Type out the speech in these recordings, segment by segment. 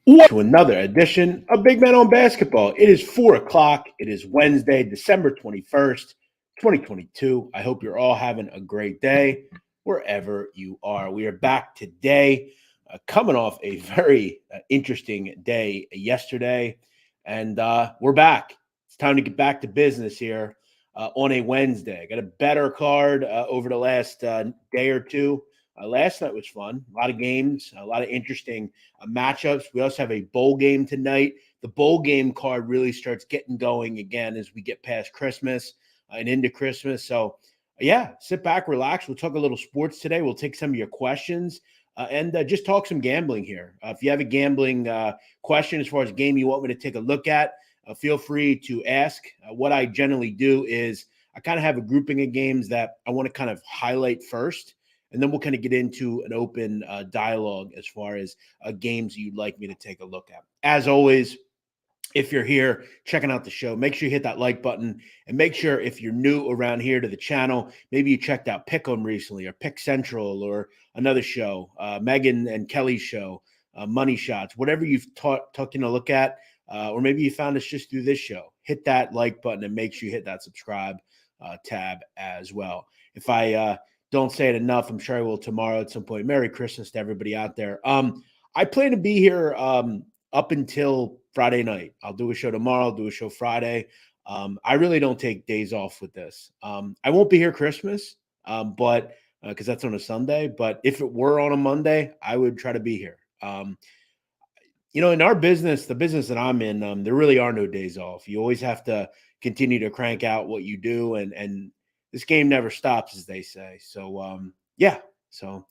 Welcome to another edition of Big Men on Basketball. It is 4 o'clock. It is Wednesday, December 21st, 2022. I hope you're all having a great day wherever you are. We are back today, coming off a very interesting day yesterday, and we're back. It's time to get back to business here on a Wednesday. Got a better card over the last day or two. Last night was fun. A lot of games, a lot of interesting matchups. We also have a bowl game tonight. The bowl game card really starts getting going again as we get past Christmas and into Christmas. So, yeah, sit back, relax. We'll talk a little sports today. We'll take some of your questions and just talk some gambling here. If you have a gambling question as far as a game you want me to take a look at, feel free to ask. What I generally do is I kind of have a grouping of games that I want to kind of highlight first. And then we'll kind of get into an open dialogue as far as games you'd like me to take a look at. As always, if you're here checking out the show, make sure you hit that like button. And make sure if you're new around here to the channel, maybe you checked out Pick'em recently or Pick Central or another show, Megan and Kelly's show, Money Shots, whatever you've taken a look at, or maybe you found us just through this show. Hit that like button and make sure you hit that subscribe tab as well. If I don't say it enough, I'm sure I will tomorrow at some point. Merry Christmas to everybody out there. I plan to be here up until Friday night. I'll do a show tomorrow. I'll do a show Friday. I really don't take days off with this. I won't be here Christmas, but because that's on a Sunday. But if it were on a Monday, I would try to be here. In our business, the business that I'm in, there really are no days off. You always have to continue to crank out what you do, and this game never stops, as they say. So, So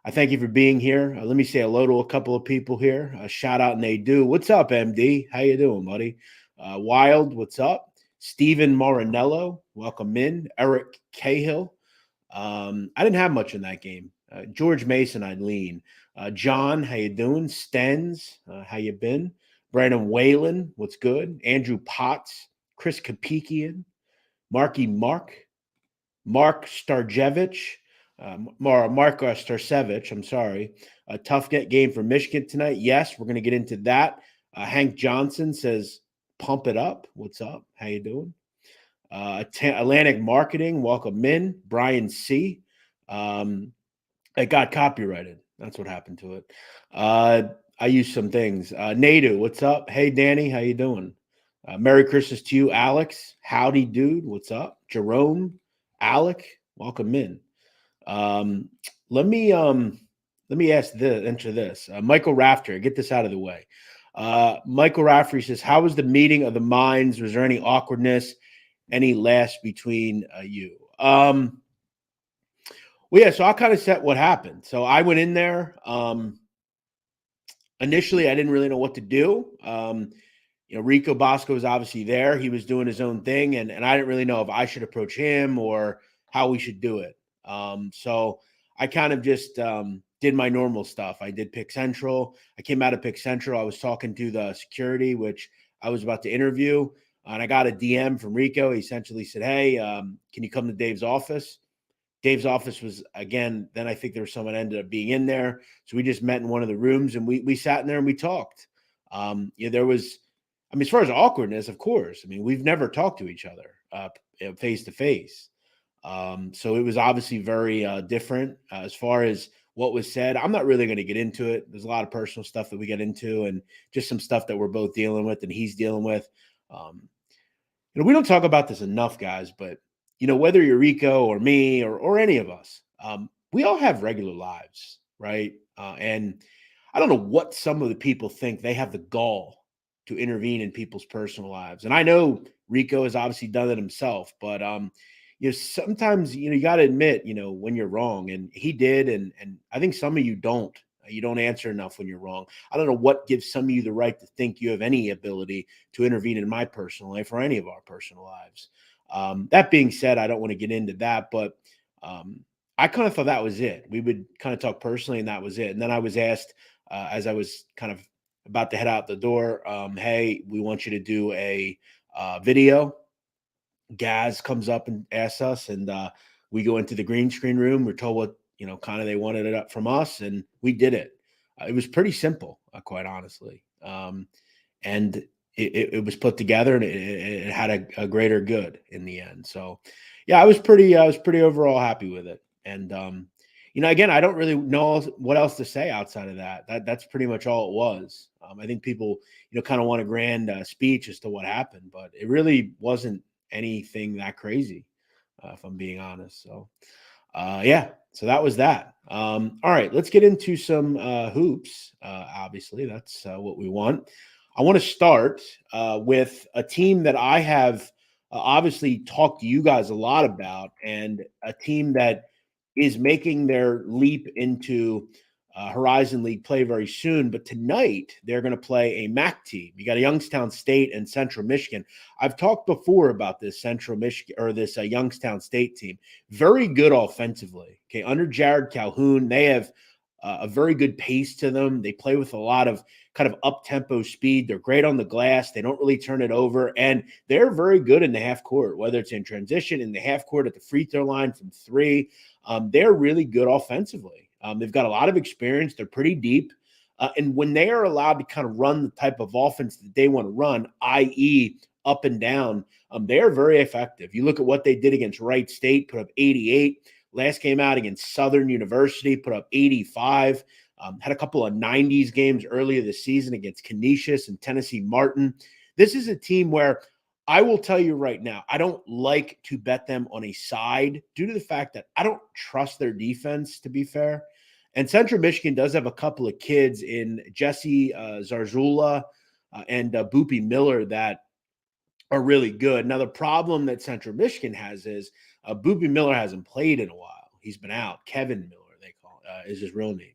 I thank you for being here. Let me say hello to a couple of people here. A shout out Nadu. What's up, MD? How you doing, buddy? Wild, what's up? Steven Morinello, welcome in. Eric Cahill. I didn't have much in that game. George Mason, I'd lean. John, how you doing? Stens, how you been? Brandon Whalen, what's good? Andrew Potts, Chris Kapikian, Marky Mark Starjevich, Mark Starcevich, I'm sorry. A tough game for Michigan tonight. Yes, we're going to get into that. Hank Johnson says, pump it up. What's up? How you doing? Atlantic Marketing, welcome in. Brian C. It got copyrighted. That's what happened to it. I used some things. Nadu, what's up? Hey, Danny, how you doing? Merry Christmas to you, Alex. Howdy, dude. What's up? Jerome, Alec, welcome in. Let me answer this. Michael Rafter, get this out of the way. Michael Rafter says, how was the meeting of the minds? Was there any awkwardness, any laughs between you? Well, yeah, so I'll kind of set what happened. So I went in there. Initially, I didn't really know what to do. Rico Bosco was obviously there. He was doing his own thing, and I didn't really know if I should approach him or how we should do it. So I kind of just did my normal stuff. I did Pick Central. I came out of Pick Central. I was talking to the security, which I was about to interview, and I got a DM from Rico. He essentially said, hey, can you come to Dave's office? Dave's office was, again, then I think there was someone ended up being in there. So we just met in one of the rooms, and we sat in there and we talked. There was, as far as awkwardness, of course. We've never talked to each other face to face. So it was obviously very different as far as what was said. I'm not really going to get into it. There's a lot of personal stuff that we get into and just some stuff that we're both dealing with and he's dealing with. We don't talk about this enough, guys, but, whether you're Rico or me or any of us, we all have regular lives, right? And I don't know what some of the people think they have the gall to intervene in people's personal lives. And I know Rico has obviously done it himself, but sometimes, you got to admit, when you're wrong, and he did. And I think some of you don't answer enough when you're wrong. I don't know what gives some of you the right to think you have any ability to intervene in my personal life or any of our personal lives. That being said, I don't want to get into that, but I kind of thought that was it. We would kind of talk personally and that was it. And then I was asked as I was kind of about to head out the door, hey, we want you to do a video. Gaz comes up and asks us, and we go into the green screen room. We're told what, kind of they wanted it up from us, and we did it. It was pretty simple, quite honestly. And it was put together, and it had a greater good in the end. So, yeah, I was pretty overall happy with it. And again, I don't really know what else to say outside of that. That's pretty much all it was. I think people, kind of want a grand speech as to what happened, but it really wasn't anything that crazy, if I'm being honest. So, yeah, so that was that. All right, let's get into some hoops. Obviously, that's what we want. I want to start with a team that I have obviously talked to you guys a lot about, and a team that is making their leap into Horizon League play very soon. But tonight, they're going to play a MAC team. You got a Youngstown State and Central Michigan. I've talked before about this Central Michigan, or this Youngstown State team. Very good offensively. Okay, under Jared Calhoun, they have a very good pace to them. They play with a lot of kind of up-tempo speed. They're great on the glass. They don't really turn it over, and they're very good in the half court, whether it's in transition, in the half court, at the free throw line, from three. They're really good offensively. They've got a lot of experience. They're pretty deep. And when they are allowed to kind of run the type of offense that they want to run, i.e. up and down, they are very effective. You look at what they did against Wright State, put up 88. Last game out against Southern University, put up 85. Had a couple of 90s games earlier this season against Canisius and Tennessee Martin. This is a team where I will tell you right now, I don't like to bet them on a side due to the fact that I don't trust their defense, to be fair. And Central Michigan does have a couple of kids in Jesse Zarzula and Boopy Miller that are really good. Now, the problem that Central Michigan has is Boopy Miller hasn't played in a while. He's been out. Kevin Miller, they call is his real name.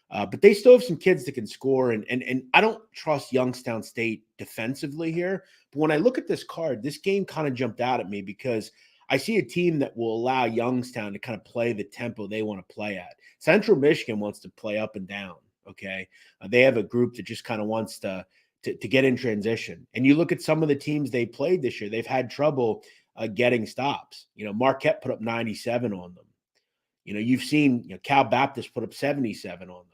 But they still have some kids that can score, and I don't trust Youngstown State defensively here. But when I look at this card, this game kind of jumped out at me because I see a team that will allow Youngstown to kind of play the tempo they want to play at. Central Michigan wants to play up and down, okay? They have a group that just kind of wants to get in transition. And you look at some of the teams they played this year, they've had trouble getting stops. Marquette put up 97 on them. You've seen Cal Baptist put up 77 on them.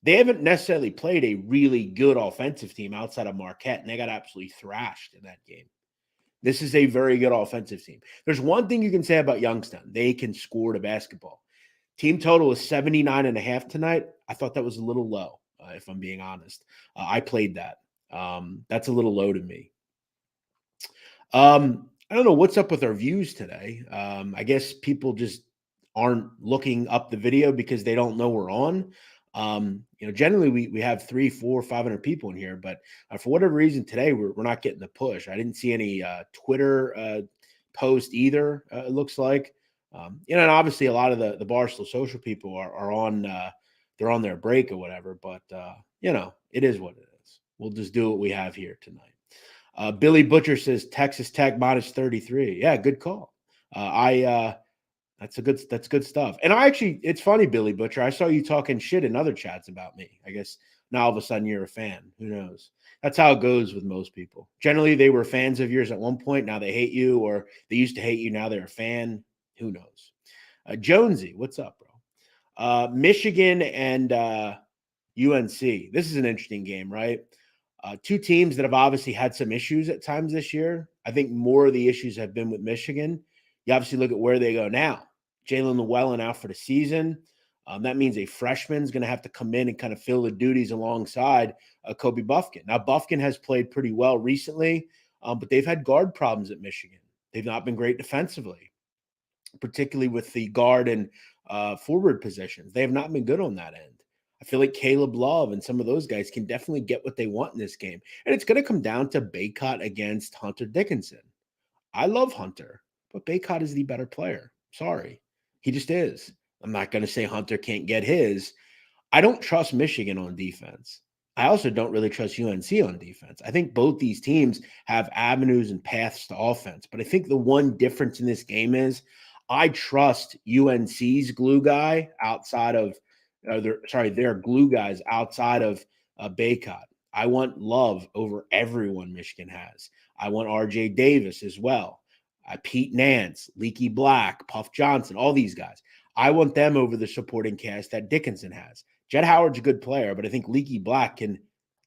They haven't necessarily played a really good offensive team outside of Marquette, and they got absolutely thrashed in that game. This is a very good offensive team. There's one thing you can say about Youngstown. They can score the basketball. Team total is 79.5 tonight. I thought that was a little low, if I'm being honest. I played that. That's a little low to me. I don't know what's up with our views today. I guess people just aren't looking up the video because they don't know we're on. Generally we have 300, 400, 500 people in here, but for whatever reason today we're not getting the push. I didn't see any Twitter post either. It looks like, and obviously a lot of the Barstool social people are on. They're on their break or whatever, but it is what it is. We'll just do what we have here tonight. Billy Butcher says Texas Tech minus 33. Yeah, good call. That's good stuff. And it's funny, Billy Butcher. I saw you talking shit in other chats about me. I guess now all of a sudden you're a fan. Who knows? That's how it goes with most people. Generally, they were fans of yours at one point. Now they hate you, or they used to hate you. Now they're a fan. Who knows? Jonesy, what's up, bro? Michigan and UNC. This is an interesting game, right? Two teams that have obviously had some issues at times this year. I think more of the issues have been with Michigan. You obviously look at where they go now. Jalen Llewellyn out for the season. That means a freshman's going to have to come in and kind of fill the duties alongside Kobe Buffkin. Now, Buffkin has played pretty well recently, but they've had guard problems at Michigan. They've not been great defensively, particularly with the guard and forward positions. They have not been good on that end. I feel like Caleb Love and some of those guys can definitely get what they want in this game. And it's going to come down to Baycott against Hunter Dickinson. I love Hunter, but Baycott is the better player. Sorry. He just is. I'm not going to say Hunter can't get his. I don't trust Michigan on defense. I also don't really trust UNC on defense. I think both these teams have avenues and paths to offense. But I think the one difference in this game is I trust UNC's glue guy outside of their glue guys outside of Baycott. I want Love over everyone Michigan has. I want RJ Davis as well. Pete Nance, Leaky Black, Puff Johnson, all these guys. I want them over the supporting cast that Dickinson has. Jett Howard's a good player, but I think Leaky Black can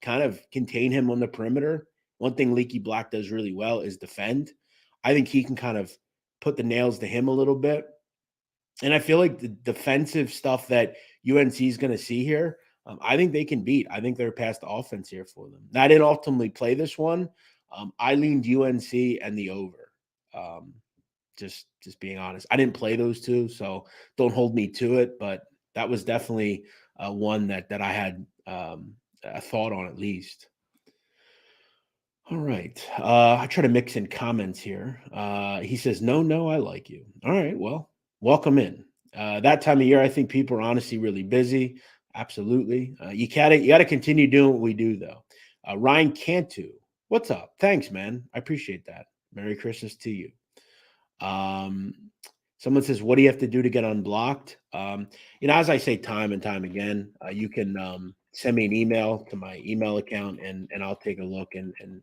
kind of contain him on the perimeter. One thing Leaky Black does really well is defend. I think he can kind of put the nails to him a little bit. And I feel like the defensive stuff that UNC is going to see here, I think they can beat. I think they're past the offense here for them. Now, I didn't ultimately play this one. I leaned UNC and the over. Just being honest, I didn't play those two, so don't hold me to it. But that was definitely one that I had a thought on at least. All right. I try to mix in comments here. He says, no, I like you. All right. Well, welcome in. That time of year, I think people are honestly really busy. Absolutely. You gotta continue doing what we do, though. Ryan Cantu, what's up? Thanks, man. I appreciate that. Merry Christmas to you. Someone says, what do you have to do to get unblocked? As I say time and time again, you can send me an email to my email account and I'll take a look and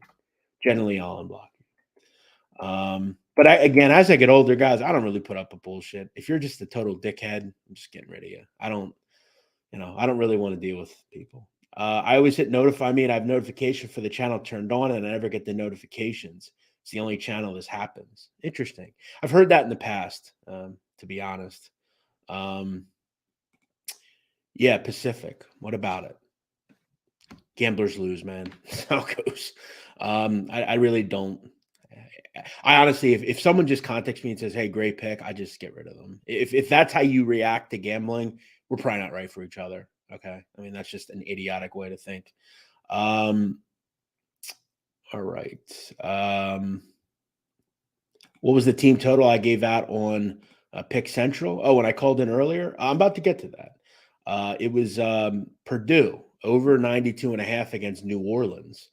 generally I'll unblock you. But again, as I get older, guys, I don't really put up with bullshit. If you're just a total dickhead, I'm just getting rid of you. I don't really want to deal with people. I always hit notify me and I have notification for the channel turned on and I never get the notifications. It's the only channel this happens. Interesting. I've heard that in the past, to be honest. Yeah, Pacific. What about it? Gamblers lose, man. That's how it goes. I really don't. I honestly, if someone just contacts me and says, hey, great pick, I just get rid of them. If that's how you react to gambling, we're probably not right for each other. Okay. I mean, that's just an idiotic way to think. All right. What was the team total I gave out on Pick Central? Oh, when I called in earlier, I'm about to get to that. It was Purdue over 92.5 against New Orleans.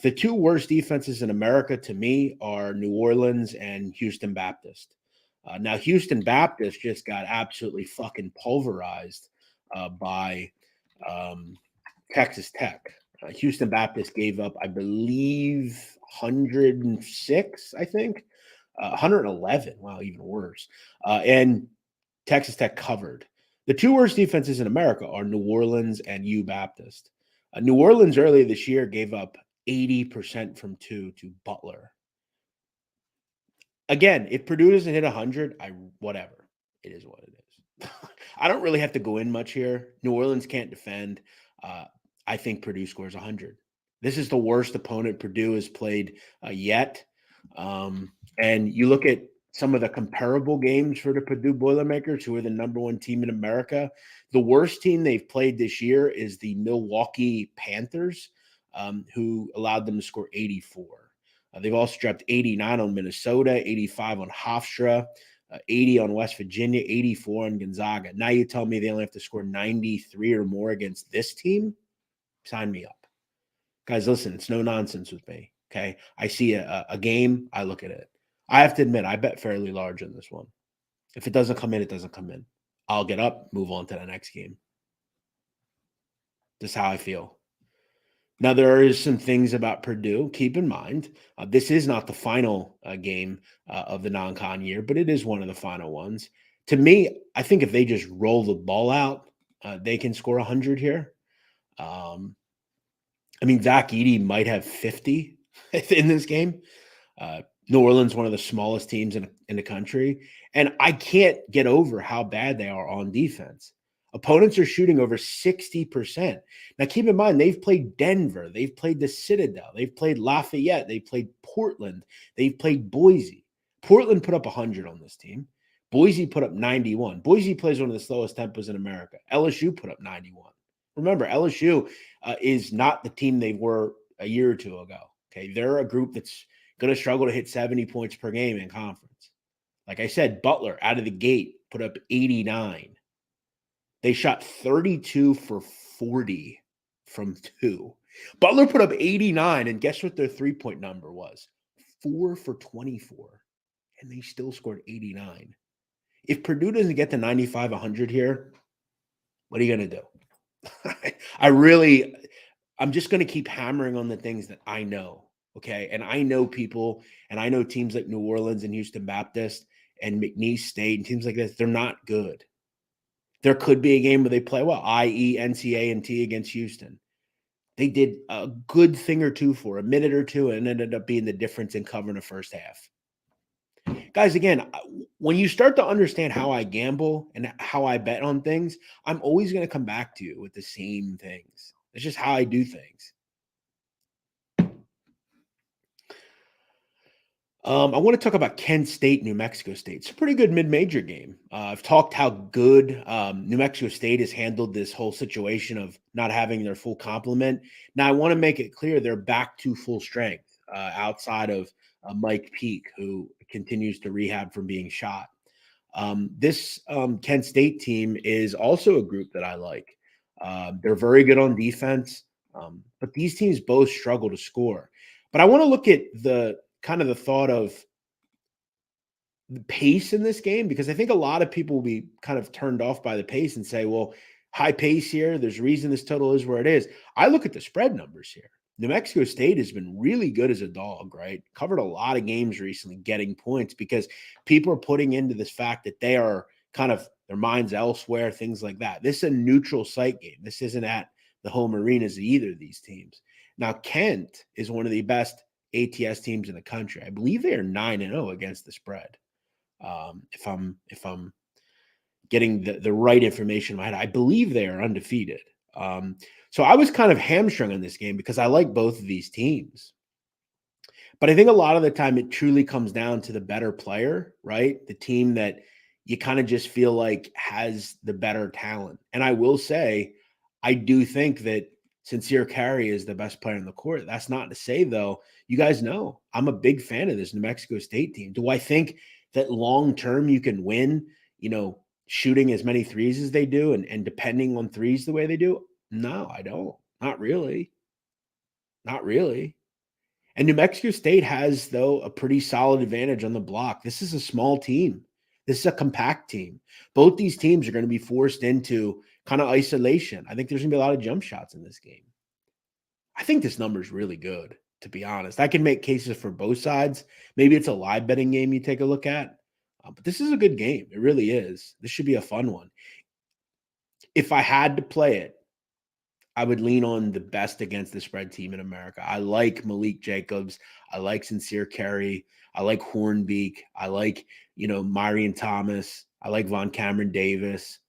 The two worst defenses in America to me are New Orleans and Houston Baptist. Now, Houston Baptist just got absolutely fucking pulverized by Texas Tech. Houston Baptist gave up, I believe, 106, I think. 111. Wow, even worse. And Texas Tech covered. The two worst defenses in America are New Orleans and U Baptist. New Orleans earlier this year gave up 80% from two to Butler. Again, if Purdue doesn't hit 100, whatever. It is what it is. I don't really have to go in much here. New Orleans can't defend. I think Purdue scores 100. This is the worst opponent Purdue has played yet. And you look at some of the comparable games for the Purdue Boilermakers, who are the number one team in America. The worst team they've played this year is the Milwaukee Panthers, who allowed them to score 84. They've also dropped 89 on Minnesota, 85 on Hofstra, 80 on West Virginia, 84 on Gonzaga. Now you tell me they only have to score 93 or more against this team? Sign me up. Guys, listen, it's no nonsense with me, okay? I see a game, I look at it. I have to admit, I bet fairly large on this one. If it doesn't come in, it doesn't come in. I'll get up, move on to the next game. This is how I feel. Now, there is some things about Purdue. Keep in mind, this is not the final game of the non-con year, but it is one of the final ones. To me, I think if they just roll the ball out, they can score 100 here. I mean, Zach Edey might have 50 in this game. New Orleans, one of the smallest teams in the country. And I can't get over how bad they are on defense. Opponents are shooting over 60%. Now, keep in mind, they've played Denver. They've played the Citadel. They've played Lafayette. They've played Portland. They've played Boise. Portland put up 100 on this team. Boise put up 91. Boise plays one of the slowest tempos in America. LSU put up 91. Remember, LSU is not the team they were a year or two ago. Okay, they're a group that's going to struggle to hit 70 points per game in conference. Like I said, Butler out of the gate put up 89. They shot 32 for 40 from two. Butler put up 89, and guess what their three-point number was? 4 for 24, and they still scored 89. If Purdue doesn't get to 95, 100 here, what are you going to do? I'm just going to keep hammering on the things that I know, okay? And I know people, and I know teams like New Orleans and Houston Baptist and McNeese State and teams like this, they're not good. There could be a game where they play well, i.e. NCA&T against Houston. They did a good thing or two for a minute or two, and ended up being the difference in covering the first half. Guys, again, when you start to understand how I gamble and how I bet on things, I'm always going to come back to you with the same things. It's just how I do things. I want to talk about Kent State, New Mexico State. It's a pretty good mid-major game. I've talked how good New Mexico State has handled this whole situation of not having their full complement. Now, I want to make it clear they're back to full strength outside of Mike Peake, who continues to rehab from being shot. This Kent State team is also a group that I like. They're very good on defense, but these teams both struggle to score. But I want to look at the thought of the pace in this game, because I think a lot of people will be kind of turned off by the pace and say, well, high pace here. There's a reason this total is where it is. I look at the spread numbers here. New Mexico State has been really good as a dog, right? Covered a lot of games recently getting points because people are putting into this fact that they are kind of their minds elsewhere, things like that. This is a neutral site game. This isn't at the home arenas of either of these teams. Now, Kent is one of the best ATS teams in the country. I believe they are 9-0 against the spread. If I'm getting the right information in my head, I believe they are undefeated. So I was kind of hamstrung in this game because I like both of these teams. But I think a lot of the time it truly comes down to the better player, right? The team that you kind of just feel like has the better talent. And I will say, I do think that Sincere Carey is the best player in the court. That's not to say, though, you guys know I'm a big fan of this New Mexico State team. Do I think that long term you can win, shooting as many threes as they do and depending on threes the way they do? No, I don't. Not really. Not really. And New Mexico State has, though, a pretty solid advantage on the block. This is a small team. This is a compact team. Both these teams are going to be forced into kind of isolation. I think there's going to be a lot of jump shots in this game. I think this number is really good, to be honest. I can make cases for both sides. Maybe it's a live betting game you take a look at. But this is a good game. It really is. This should be a fun one. If I had to play it, I would lean on the best against the spread team in America. I like Malik Jacobs. I like Sincere Carey. I like Hornbeak. I like, Myrion Thomas. I like Von Cameron Davis,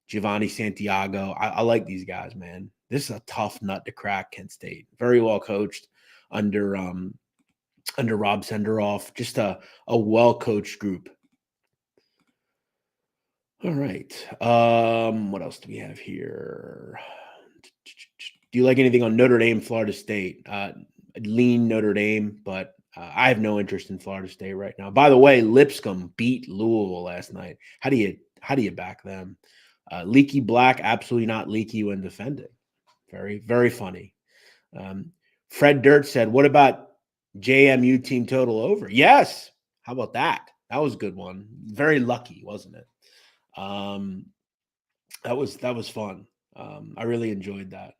Giovanni Santiago. I like these guys, man. This is a tough nut to crack, Kent State. Very well coached under Rob Senderoff. Just a well-coached group. All right. What else do we have here? Do you like anything on Notre Dame, Florida State? Lean Notre Dame, but I have no interest in Florida State right now. By the way, Lipscomb beat Louisville last night. How do you back them? Leaky Black, absolutely not leaky when defending. Very, very funny. Fred Dirt said, "What about JMU team total over?" Yes. How about that? That was a good one. Very lucky, wasn't it? That was fun. I really enjoyed that.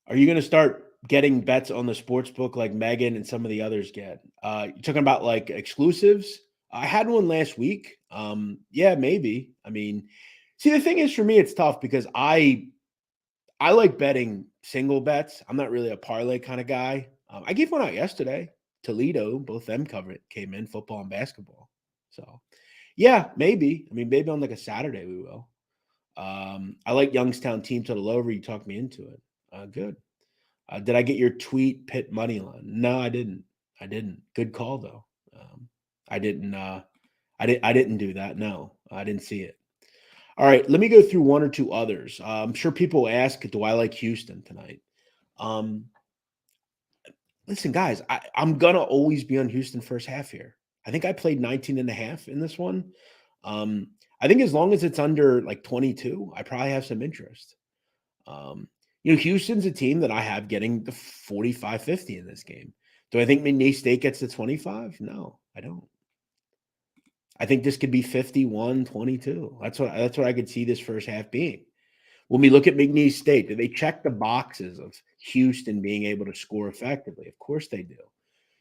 Are you going to start getting bets on the Sportsbook like Megan and some of the others get? You're talking about like exclusives? I had one last week. Yeah, maybe. I mean, see, the thing is for me, it's tough because I like betting single bets. I'm not really a parlay kind of guy. I gave one out yesterday. Toledo, both them came in, football and basketball. So, yeah, maybe. I mean, maybe on like a Saturday we will. I like Youngstown team total over. You talked me into it. Good. Did I get your tweet Pitt money line? No, I didn't. Good call though. I didn't do that. No, I didn't see it. All right, let me go through one or two others. I'm sure people ask, do I like Houston tonight? Listen, guys, I'm going to always be on Houston first half here. I think I played 19.5 in this one. I think as long as it's under like 22, I probably have some interest. Houston's a team that I have getting the 45-50 in this game. Do I think McNeese State gets to 25? No, I don't. I think this could be 51-22. That's what I could see this first half being. When we look at McNeese State, do they check the boxes of Houston being able to score effectively? Of course they do.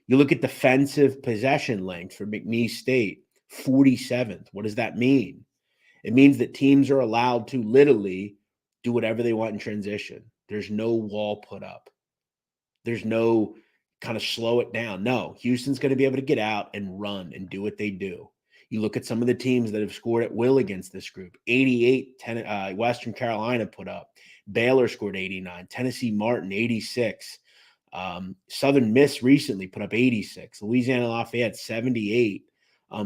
You look at defensive possession length for McNeese State, 47th. What does that mean? It means that teams are allowed to literally do whatever they want in transition. There's no wall put up. There's no kind of slow it down. No, Houston's going to be able to get out and run and do what they do. You look at some of the teams that have scored at will against this group. 88, Western Carolina put up. Baylor scored 89. Tennessee Martin, 86. Southern Miss recently put up 86. Louisiana Lafayette, 78.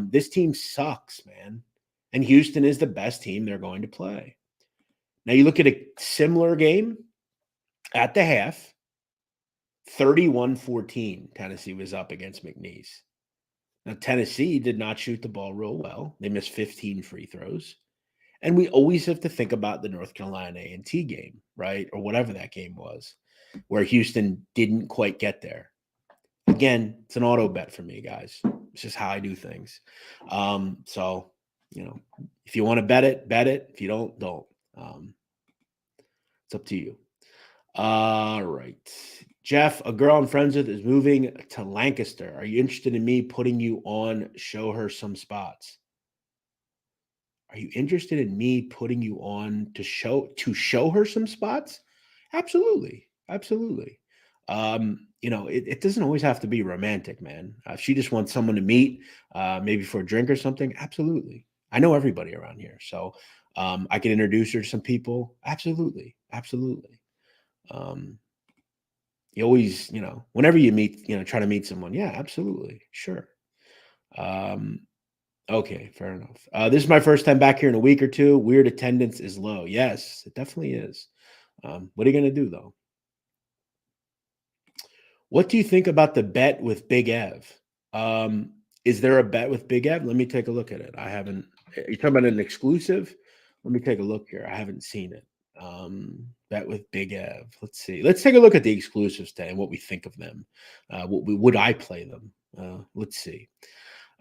This team sucks, man. And Houston is the best team they're going to play. Now you look at a similar game at the half. 31-14, Tennessee was up against McNeese. Now, Tennessee did not shoot the ball real well. They missed 15 free throws. And we always have to think about the North Carolina A&T game, right? Or whatever that game was, where Houston didn't quite get there. Again, it's an auto bet for me, guys. It's just how I do things. So, if you want to bet it, bet it. If you don't, don't. It's up to you. All right. Jeff, a girl I'm friends with is moving to Lancaster. Are you interested in me putting you on, show her some spots? Are you interested in me putting you on to show her some spots? Absolutely. Absolutely. It doesn't always have to be romantic, man. If she just wants someone to meet, maybe for a drink or something, absolutely. I know everybody around here, so I can introduce her to some people. Absolutely. Absolutely. You always, whenever you meet, try to meet someone. Yeah, absolutely. Sure. Okay, fair enough. This is my first time back here in a week or two. Weird attendance is low. Yes, it definitely is. What are you going to do, though? What do you think about the bet with Big Ev? Is there a bet with Big Ev? Let me take a look at it. I haven't. You're talking about an exclusive? Let me take a look here. I haven't seen it. Bet with Big Ev. Let's see. Let's take a look at the exclusives today and what we think of them. Would I play them? Let's see.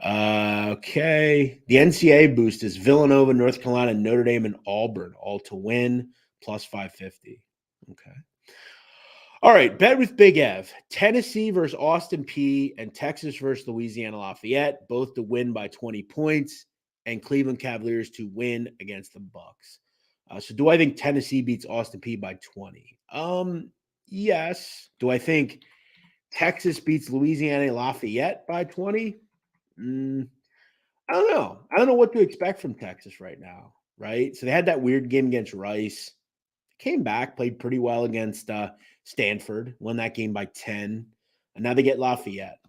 Okay. The NCAA boost is Villanova, North Carolina, Notre Dame, and Auburn, all to win, plus 550. Okay. All right. Bet with Big Ev. Tennessee versus Austin Peay and Texas versus Louisiana Lafayette, both to win by 20 points, and Cleveland Cavaliers to win against the Bucks. So do I think Tennessee beats Austin Peay by 20? Yes. Do I think Texas beats Louisiana Lafayette by 20? I don't know. I don't know what to expect from Texas right now, right? So they had that weird game against Rice. Came back, played pretty well against Stanford, won that game by 10. And now they get Lafayette,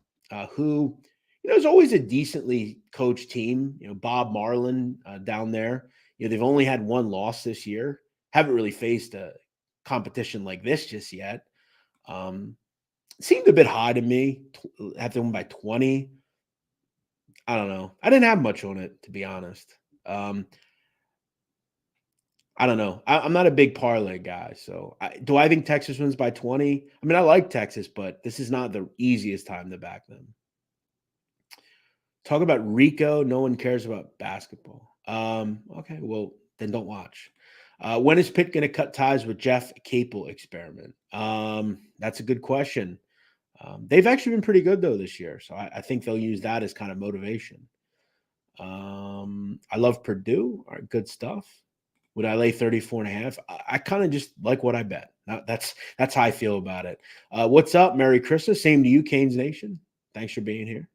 who, is always a decently coached team. Bob Marlin down there. They've only had one loss this year. Haven't really faced a competition like this just yet. Seemed a bit high to me. Have to win by 20. I don't know. I didn't have much on it, to be honest. I don't know. I'm not a big parlay guy. So do I think Texas wins by 20? I mean, I like Texas, but this is not the easiest time to back them. Talk about Rico. No one cares about basketball. Okay, well, then don't watch. When is Pitt going to cut ties with Jeff Capel experiment? That's a good question. They've actually been pretty good, though, this year. So I think they'll use that as kind of motivation. I love Purdue. All right, good stuff. Would I lay 34.5? I kind of just like what I bet. That's how I feel about it. What's up? Merry Christmas. Same to you, Canes Nation. Thanks for being here.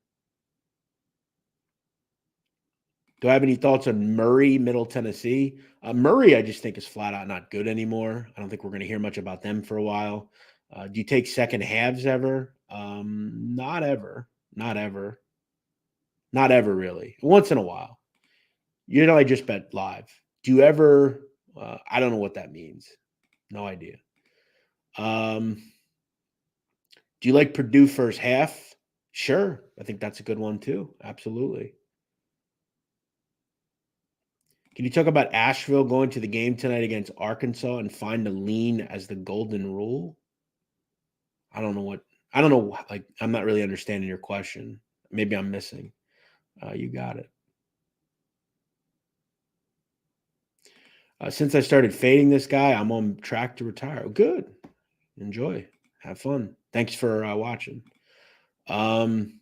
Do I have any thoughts on Murray, Middle Tennessee? Murray, I just think is flat out not good anymore. I don't think we're going to hear much about them for a while. Do you take second halves ever? Not ever. Not ever. Not ever, really. Once in a while. I just bet live. Do you ever? I don't know what that means. No idea. Do you like Purdue first half? Sure. I think that's a good one, too. Absolutely. Can you talk about Asheville going to the game tonight against Arkansas and find a lean as the golden rule? I don't know. Like, I'm not really understanding your question. Maybe I'm missing. You got it. Since I started fading this guy, I'm on track to retire. Oh, good. Enjoy. Have fun. Thanks for watching. Did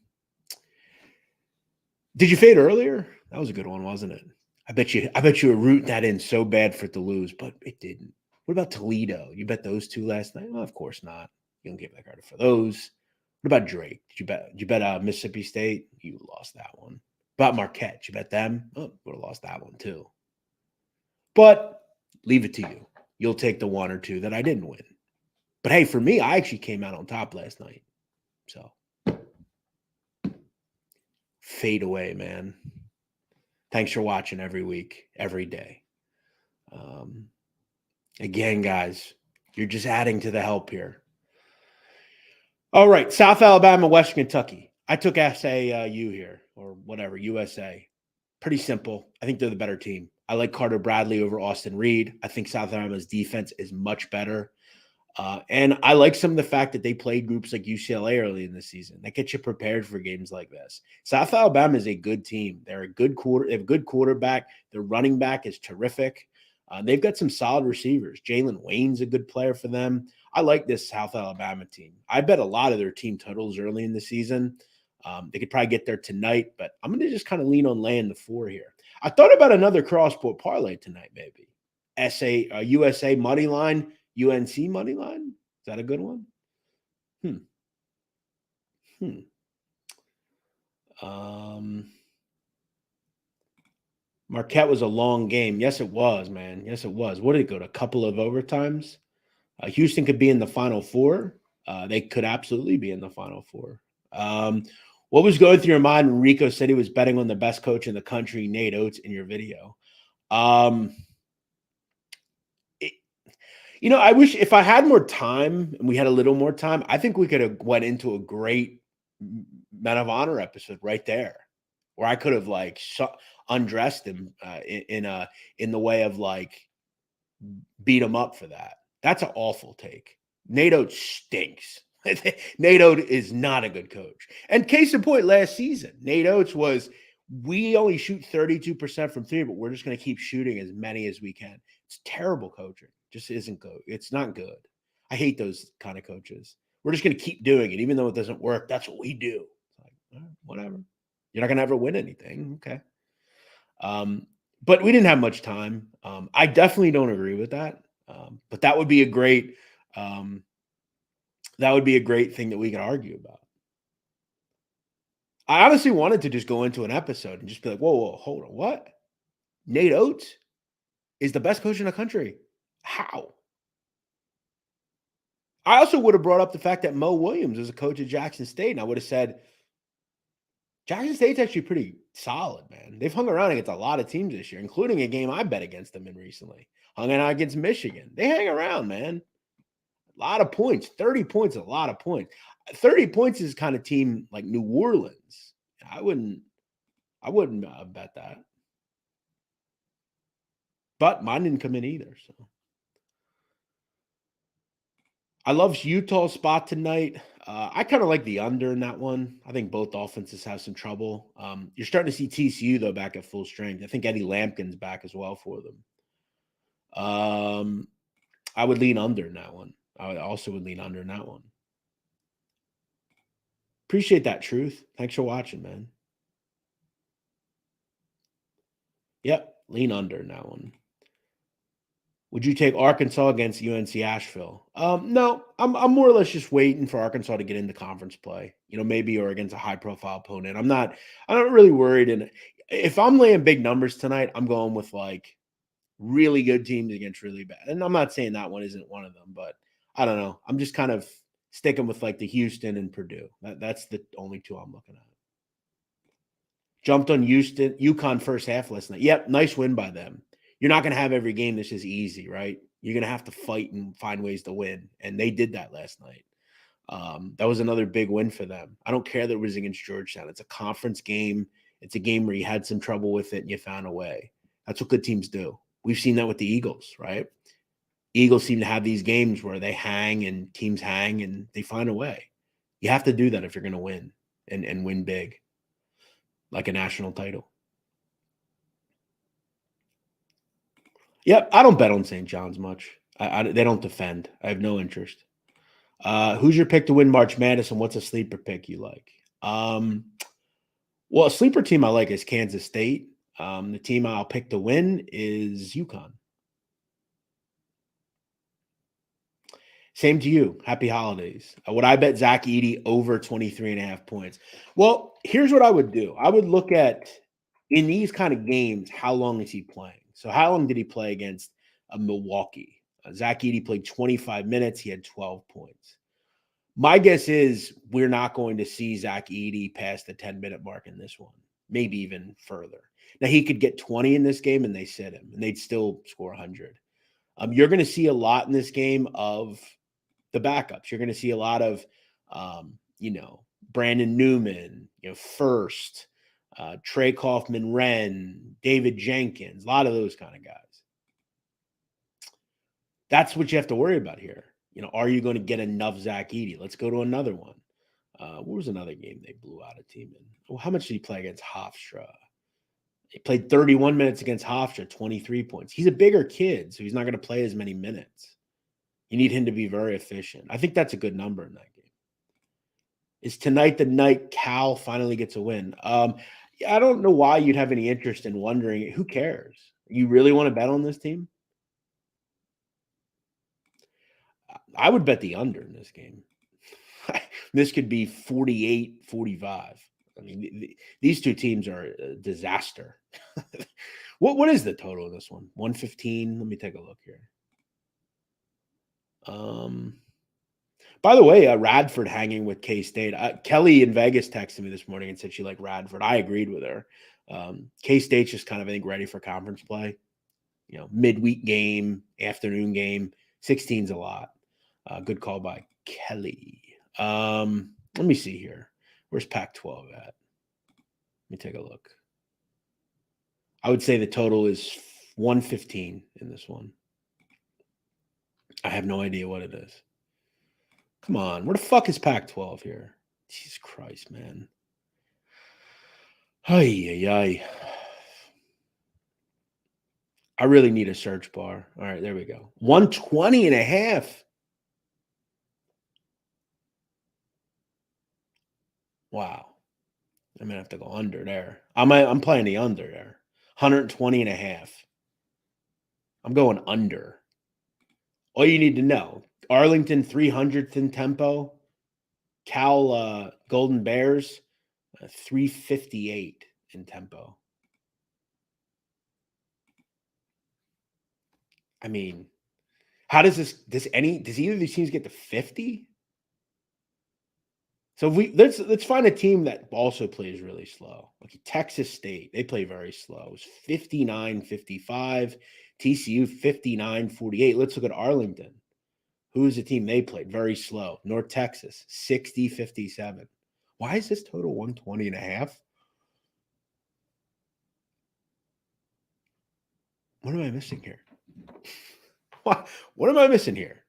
you fade earlier? That was a good one, wasn't it? I bet you were rooting that in so bad for it to lose, but it didn't. What about Toledo? You bet those two last night? Well, of course not. You don't give that credit for those. What about Drake? Did you bet Mississippi State? You lost that one. What about Marquette? Did you bet them? Oh, would have lost that one too. But leave it to you. You'll take the one or two that I didn't win. But hey, for me, I actually came out on top last night. So fade away, man. Thanks for watching every week, every day. Again, guys, you're just adding to the help here. All right, South Alabama, Western Kentucky. I took SAU here, or whatever, USA. Pretty simple. I think they're the better team. I like Carter Bradley over Austin Reed. I think South Alabama's defense is much better. And I like some of the fact that they played groups like UCLA early in the season. That gets you prepared for games like this. South Alabama is a good team. They have a good quarterback. Their running back is terrific. They've got some solid receivers. Jalen Wayne's a good player for them. I like this South Alabama team. I bet a lot of their team totals early in the season. They could probably get there tonight, but I'm going to just kind of lean on laying the 4 here. I thought about another cross-sport parlay tonight, maybe. USA money line, UNC money line. Is that a good one? Marquette was a long game. Yes, it was, man. Yes, it was. What did it go to? A couple of overtimes? Houston could be in the Final Four. They could absolutely be in the Final Four. What was going through your mind when Rico said he was betting on the best coach in the country, Nate Oates, in your video? I wish if I had more time and we had a little more time, I think we could have went into a great Men of Honor episode right there, where I could have undressed him in the way of beat him up for that. That's an awful take. Nate Oates stinks. Nate Oates is not a good coach. And case in point, last season, Nate Oates was, we only shoot 32% from 3, but we're just going to keep shooting as many as we can. It's terrible coaching. Just isn't good. It's not good. I hate those kind of coaches. We're just going to keep doing it. Even though it doesn't work, that's what we do. It's whatever. You're not going to ever win anything. Okay. But we didn't have much time. I definitely don't agree with that. But that would be a great thing that we could argue about. I honestly wanted to just go into an episode and just be like, whoa, hold on. What? Nate Oates is the best coach in the country. How? I also would have brought up the fact that Mo Williams was a coach at Jackson State, and I would have said, Jackson State's actually pretty solid, man. They've hung around against a lot of teams this year, including a game I bet against them in recently. Hung out against Michigan. They hang around, man. A lot of points. 30 points, a lot of points. 30 points is kind of team like New Orleans. I wouldn't bet that. But mine didn't come in either, so. I love Utah's spot tonight. I kind of like the under in that one. I think both offenses have some trouble. You're starting to see TCU, though, back at full strength. I think Eddie Lampkin's back as well for them. I would lean under in that one. I also would lean under in that one. Appreciate that, Truth. Thanks for watching, man. Yep, lean under in that one. Would you take Arkansas against UNC Asheville? No, I'm more or less just waiting for Arkansas to get into conference play. Maybe or against a high-profile opponent. I'm not really worried. And if I'm laying big numbers tonight, I'm going with really good teams against really bad. And I'm not saying that one isn't one of them, but I don't know. I'm just kind of sticking with the Houston and Purdue. That's the only two I'm looking at. Jumped on UConn first half last night. Yep, nice win by them. You're not going to have every game that's just easy, right? You're going to have to fight and find ways to win. And they did that last night. That was another big win for them. I don't care that it was against Georgetown. It's a conference game. It's a game where you had some trouble with it and you found a way. That's what good teams do. We've seen that with the Eagles, right? Eagles seem to have these games where they hang and teams hang and they find a way. You have to do that if you're going to win and win big, like a national title. Yep, I don't bet on St. John's much. They don't defend. I have no interest. Who's your pick to win March Madness, and what's a sleeper pick you like? Well, a sleeper team I like is Kansas State. The team I'll pick to win is UConn. Same to you. Happy holidays. Would I bet Zach Edey over 23.5 points? Well, here's what I would do. I would look at, in these kind of games, how long is he playing? So how long did he play against Milwaukee? Zach Edey played 25 minutes. He had 12 points. My guess is we're not going to see Zach Edey past the 10-minute mark in this one, maybe even further. Now, he could get 20 in this game, and they sit him, and they'd still score 100. You're going to see a lot in this game of the backups. You're going to see a lot of, Brandon Newman, First, Trey Kaufman-Renn, David Jenkins, a lot of those kind of guys. That's what you have to worry about here. Are you going to get enough Zach Edey? Let's go to another one. What was another game they blew out a team in? Well, how much did he play against Hofstra? He played 31 minutes against Hofstra, 23 points. He's a bigger kid, so he's not going to play as many minutes. You need him to be very efficient. I think that's a good number in that game. Is tonight the night Cal finally gets a win? I don't know why you'd have any interest in wondering. Who cares? You really want to bet on this team? I would bet the under in this game. This could be 48-45. I mean, these two teams are a disaster. What is the total of this one? 115. Let me take a look here. By the way, Radford hanging with K-State. Kelly in Vegas texted me this morning and said she liked Radford. I agreed with her. K-State's just kind of, I think, ready for conference play. Midweek game, afternoon game. 16's a lot. Good call by Kelly. Let me see here. Where's Pac-12 at? Let me take a look. I would say the total is 115 in this one. I have no idea what it is. Come on. Where the fuck is Pac-12 here? Jesus Christ, man. Ay. I really need a search bar. All right, there we go. 120.5. Wow. I'm going to have to go under there. I'm playing the under there. 120.5. I'm going under. All you need to know, Arlington 300th in tempo. Cal Golden Bears 358 in tempo. I mean, how does does either of these teams get to 50? So let's find a team that also plays really slow. Like Texas State, they play very slow. It's 59-55. TCU 59-48. Let's look at Arlington. Who is the team they played? Very slow. North Texas 60-57. Why is this total 120.5? What am I missing here? What am I missing here?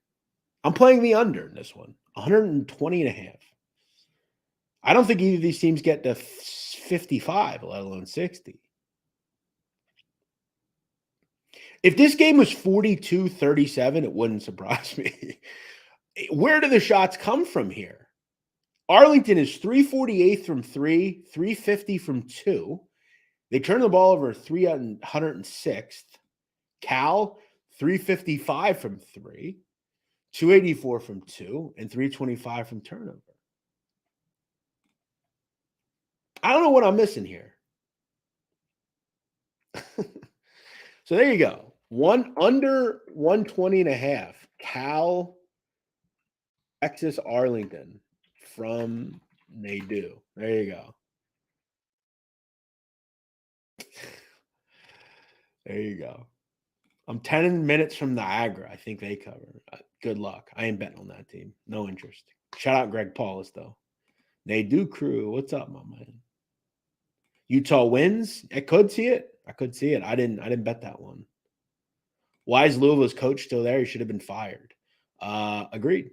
I'm playing the under in this one. 120.5. I don't think either of these teams get to 55, let alone 60. If this game was 42-37, it wouldn't surprise me. Where do the shots come from here? Arlington is 348 from 3, 350 from 2. They turn the ball over 306th. Cal, 355 from 3, 284 from 2, and 325 from turnover. I don't know what I'm missing here. So there you go. One under 120.5. Cal, Texas, Arlington from Nadu. There you go. There you go. I'm 10 minutes from Niagara. I think they cover. Good luck. I ain't betting on that team. No interest. Shout out Greg Paulus, though. Nadu crew. What's up, my man? Utah wins. I could see it. I didn't bet that one. Why is Louisville's coach still there? He should have been fired. Agreed.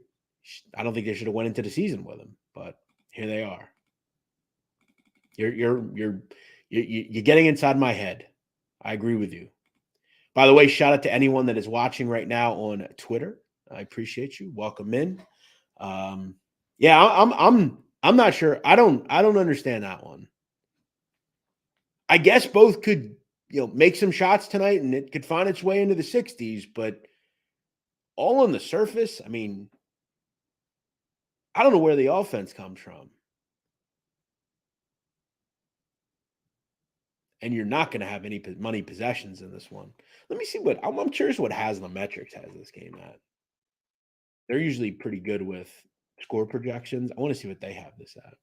I don't think they should have went into the season with him, but here they are. You're getting inside my head. I agree with you. By the way, shout out to anyone that is watching right now on Twitter. I appreciate you. Welcome in. I'm not sure. I don't understand that one. I guess both could, make some shots tonight and it could find its way into the 60s, but all on the surface, I mean, I don't know where the offense comes from. And you're not going to have any money possessions in this one. Let me see what I'm curious what Haslam Metrics has this game at. They're usually pretty good with score projections. I want to see what they have this at.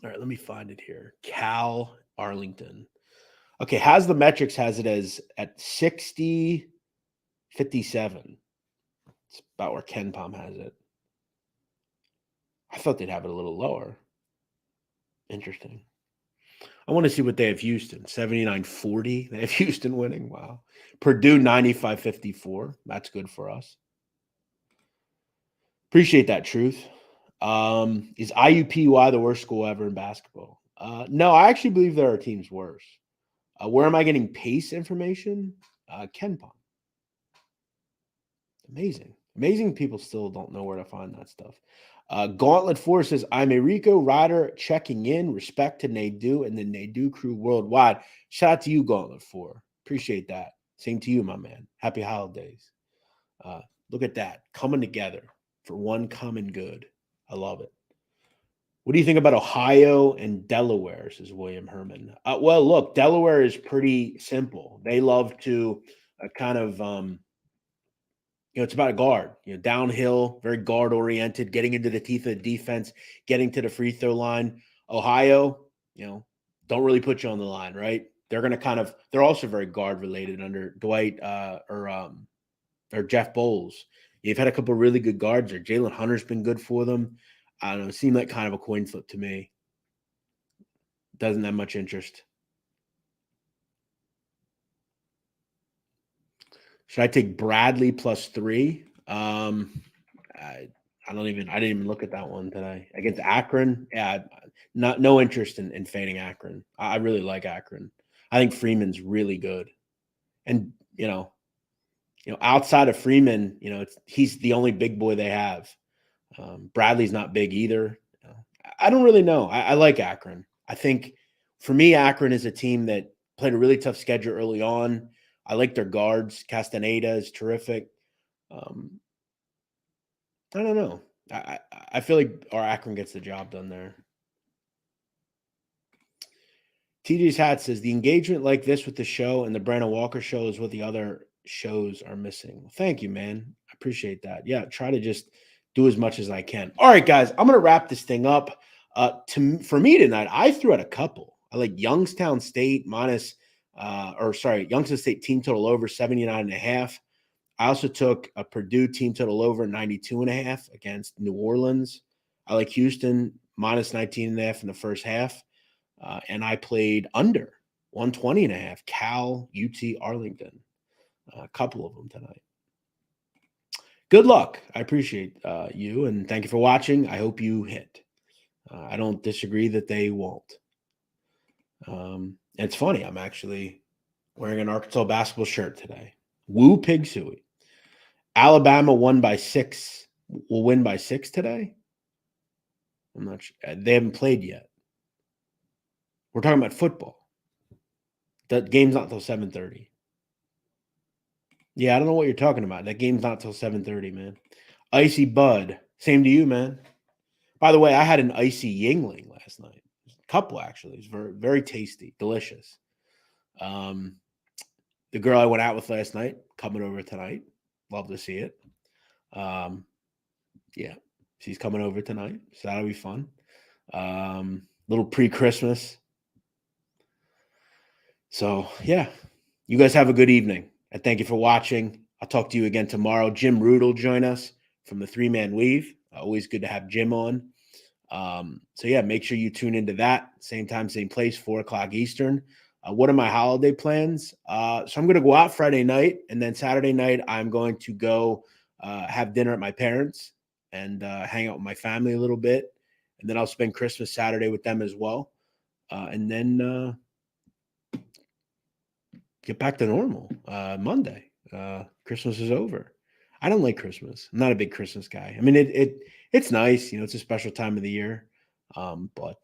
All right, let me find it here. Cal Arlington. Okay, Haslam Metrics has it as at 60-57. It's about where Ken Palm has it. I thought they'd have it a little lower. Interesting. I want to see what they have Houston. 79-40. They have Houston winning. Wow. Purdue 95-54. That's good for us. Appreciate that, Truth. Is IUPUI the worst school ever in basketball? No, I actually believe there are teams worse. Where am I getting pace information? Ken Palm. Amazing people still don't know where to find that stuff. Gauntlet 4 says, I'm a Rico rider checking in. Respect to Nadu and the Nadu crew worldwide. Shout out to you, Gauntlet 4. Appreciate that. Same to you, my man. Happy holidays. Look at that. Coming together for one common good. I love it. What do you think about Ohio and Delaware, says William Herman? Well, look, Delaware is pretty simple. They love to kind of it's about a guard, downhill, very guard oriented, getting into the teeth of the defense, getting to the free throw line. Ohio, don't really put you on the line, right? They're going to they're also very guard related under Dwight or Jeff Bowles. You've had a couple of really good guards there. Jalen Hunter's been good for them. I don't know. It seemed like kind of a coin flip to me. Doesn't have much interest. Should I take Bradley +3? I didn't even look at that one today. Against Akron, yeah, no interest in fading Akron. I really like Akron. I think Freeman's really good, and outside of Freeman, he's the only big boy they have. Bradley's not big either. I don't really know. I like Akron. I think for me, Akron is a team that played a really tough schedule early on. I like their guards. Castaneda is terrific. I don't know. I feel like our Akron gets the job done there. TJ's hat says the engagement like this with the show and the Brandon Walker show is what the other shows are missing. Well, thank you, man. I appreciate that. Yeah, try to just do as much as I can. All right, guys, I'm going to wrap this thing up. For me tonight, I threw out a couple. I like Youngstown State Youngstown State team total over 79.5. I also took a Purdue team total over 92.5 against New Orleans. I like Houston -19.5 in the first half. And I played under 120.5, Cal, UT, Arlington. A couple of them tonight. Good luck. I appreciate you, and thank you for watching. I hope you hit. I don't disagree that they won't. It's funny. I'm actually wearing an Arkansas basketball shirt today. Woo Pig Suey. Alabama won by 6. Will win by 6 today? I'm not sure. They haven't played yet. We're talking about football. That game's not until 7:30. Yeah, I don't know what you're talking about. That game's not till 7:30, man. Icy Bud. Same to you, man. By the way, I had an icy Yingling last night. A couple, actually. It's very, very tasty, delicious. The girl I went out with last night, coming over tonight. Love to see it. Yeah, she's coming over tonight, so that'll be fun. Little pre-Christmas. So, yeah, you guys have a good evening. I thank you for watching. I'll talk to you again tomorrow. Jim Root will join us from the 3-Man Weave. Always good to have Jim on. So, yeah, make sure you tune into that. Same time, same place, 4 o'clock Eastern. What are my holiday plans? So I'm going to go out Friday night, and then Saturday night I'm going to go have dinner at my parents and hang out with my family a little bit. And then I'll spend Christmas Saturday with them as well. And then get back to normal Monday. Christmas is over. I don't like Christmas. I'm not a big Christmas guy. I mean, it's nice. It's a special time of the year. But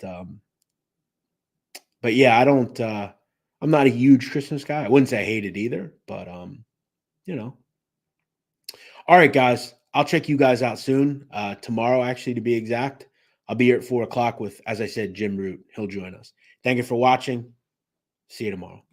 yeah, I'm not a huge Christmas guy. I wouldn't say I hate it either, but All right, guys. I'll check you guys out soon. Tomorrow, actually, to be exact. I'll be here at 4 o'clock with, as I said, Jim Root. He'll join us. Thank you for watching. See you tomorrow.